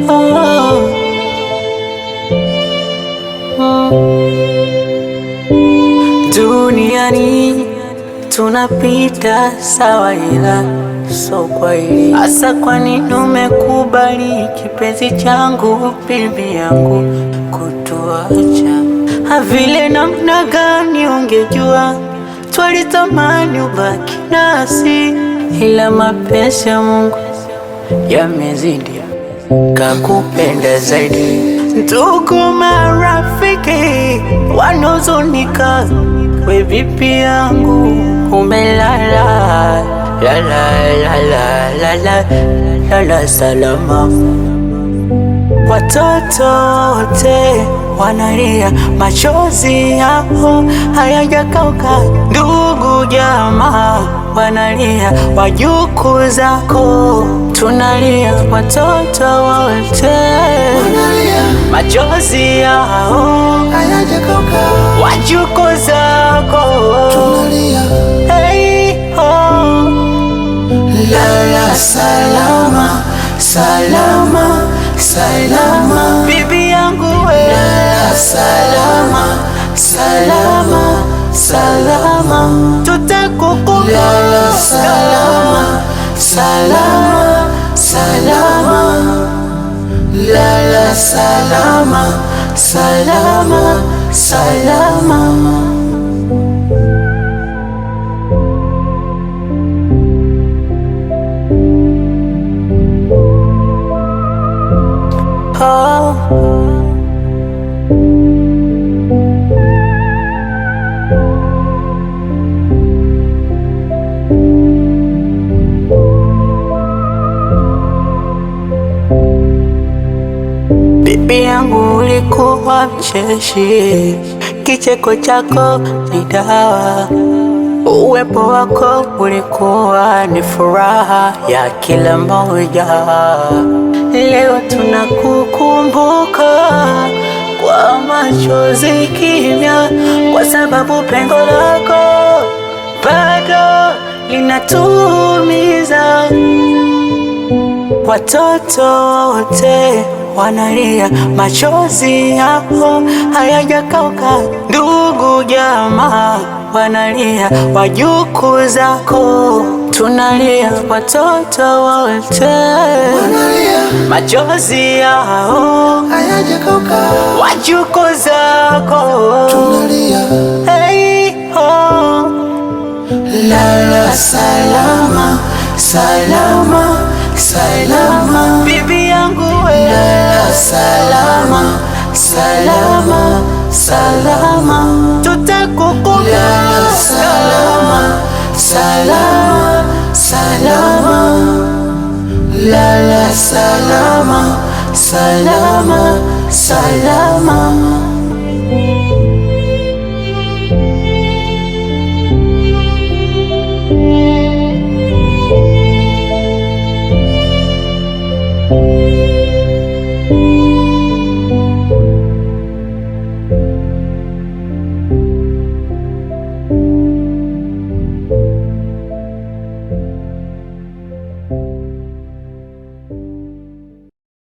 Oh, duniani tunapita sawa, ila so kwa hili hasa. Kwa nini umekubali kipenzi changu, bibi yangu, kutuacha? Havile namna gani ungejua twalitamani ubaki nasi, ila mapenzi ya Mungu yamezidi, kakupenda zaidi. Ndugu marafiki wanahuzunika, we vipi yangu umelala, lala salama. Watoto wote wanalia, machozi yao hayajakauka. Ndugu jamaa wanalia, wajukuu zako tunalia. Watoto wote wanalia, machozi yao hayajakauka. Wajukuu zako tunalia. Hey, oh. Lala salama, salama, salama, bibi yangu we. Lala salama, salama, salama, tutakukumbuka. Lala salama, salama, salama, lala salama, salama, salama. Bibi yangu ulikuwa mcheshi, kicheko chako ni dawa, uwepo wako ulikuwa ni furaha ya kila mmoja. Leo tunakukumbuka kwa machozi kimya, kwa sababu pengo lako bado linatuumiza. Watoto wote wanalia, machozi yao hayajakauka. Ndugu jamaa wanalia, wajukuu zako tunalia. Watoto wote wanalia, machozi yao hayajakauka. Wajukuu zako tunalia. Hey, oh. Lala salama, salama, salama, bibi yangu we. Lala salama, salama, salama, tutakukumbuka. Lala salama, salama, salama, lala salama, salama, salama.